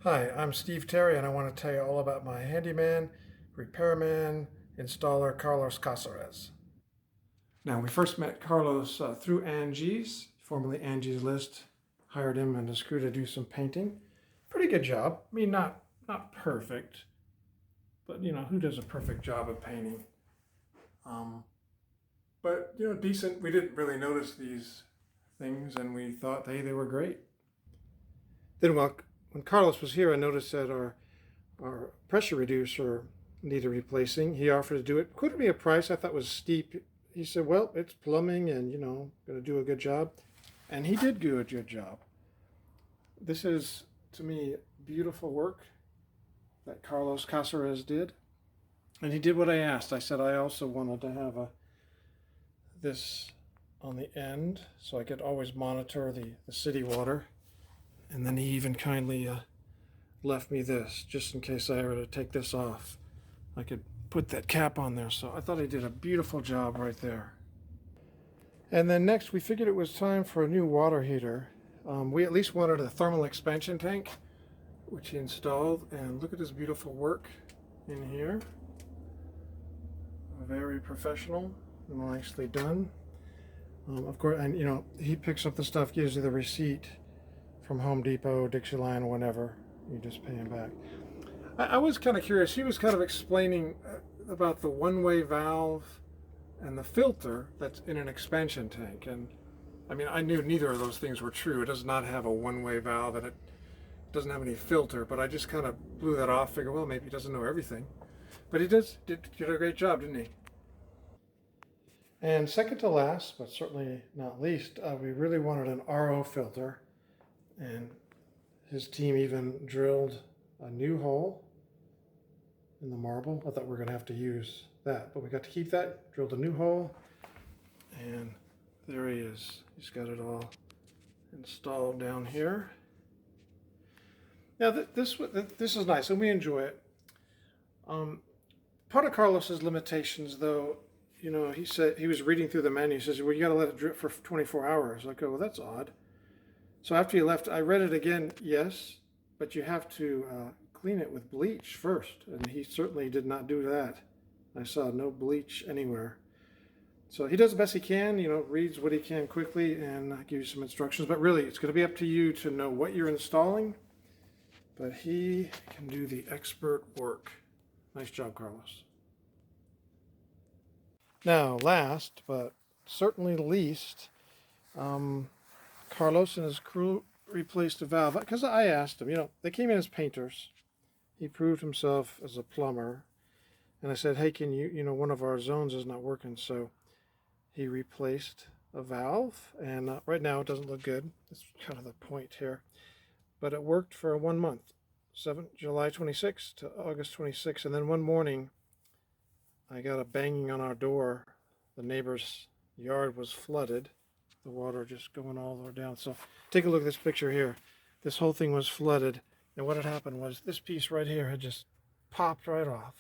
Hi, I'm Steve Terry, and I want to tell you all about my handyman, repairman, installer, Carlos Casares. Now, we first met Carlos through Angie's, formerly Angie's List. Hired him and his crew to do some painting. Pretty good job. I mean, not perfect, but who does a perfect job of painting? But decent. We didn't really notice these things, and we thought, hey, they were great. Then, when Carlos was here, I noticed that our pressure reducer needed replacing. He offered to do it. Quoted me a price I thought was steep. He said, well, it's plumbing and, going to do a good job. And he did do a good job. This is, to me, beautiful work that Carlos Casares did. And he did what I asked. I said I also wanted to have this on the end so I could always monitor the city water. And then he even kindly left me this, just in case I were to take this off. I could put that cap on there. So I thought he did a beautiful job right there. And then next, we figured it was time for a new water heater. We at least wanted a thermal expansion tank, which he installed. And look at this beautiful work in here. Very professional and nicely done. Of course, and he picks up the stuff, gives you the receipt from Home Depot, Dixieland, whatever. You just pay him back. I was kind of curious. He was kind of explaining about the one-way valve and the filter that's in an expansion tank. And I mean, I knew neither of those things were true. It does not have a one-way valve and it doesn't have any filter, but I just kind of blew that off, figured, well, maybe he doesn't know everything. But he did a great job, didn't he? And second to last, but certainly not least, we really wanted an RO filter. And his team even drilled a new hole in the marble. I thought we were going to have to use that, but we got to keep that. Drilled a new hole, and there he is. He's got it all installed down here. Now this is nice, and we enjoy it. Part of Carlos's limitations, though, he said he was reading through the menu. He says, "Well, you got to let it drip for 24 hours." I go, "Well, that's odd." So after he left, I read it again. Yes, but you have to clean it with bleach first, and he certainly did not do that. I saw no bleach anywhere. So he does the best he can, reads what he can quickly and gives you some instructions. But really, it's going to be up to you to know what you're installing. But he can do the expert work. Nice job, Carlos. Now, last but certainly least, Carlos and his crew replaced a valve because I asked him, they came in as painters. He proved himself as a plumber. And I said, hey, can you, one of our zones is not working. So he replaced a valve. And right now it doesn't look good. That's kind of the point here. But it worked for 1 month, July 26th to August 26th. And then one morning I got a banging on our door. The neighbor's yard was flooded. The water just going all the way down. So take a look at this picture here. This whole thing was flooded. And what had happened was this piece right here had just popped right off.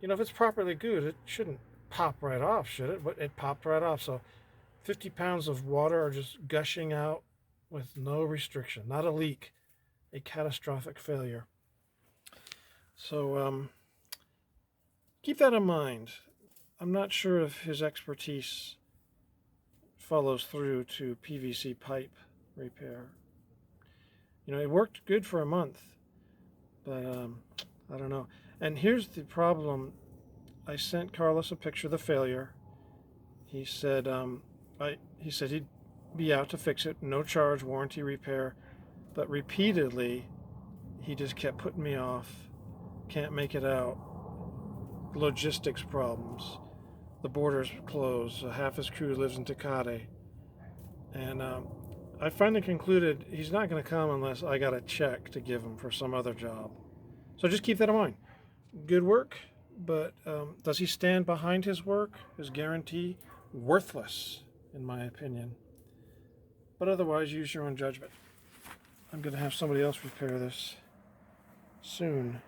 If it's properly glued, it shouldn't pop right off, should it? But it popped right off. So 50 pounds of water are just gushing out with no restriction. Not a leak, a catastrophic failure. So keep that in mind. I'm not sure if his expertise follows through to PVC pipe repair. It worked good for a month, but I don't know. And here's the problem. I sent Carlos a picture of the failure. He said he'd be out to fix it, no charge, warranty repair, but repeatedly he just kept putting me off. Can't make it out. Logistics problems. The border's closed. Half his crew lives in Tecate. And I finally concluded he's not going to come unless I got a check to give him for some other job. So just keep that in mind. Good work, but does he stand behind his work? His guarantee? Worthless, in my opinion. But otherwise, use your own judgment. I'm going to have somebody else repair this soon.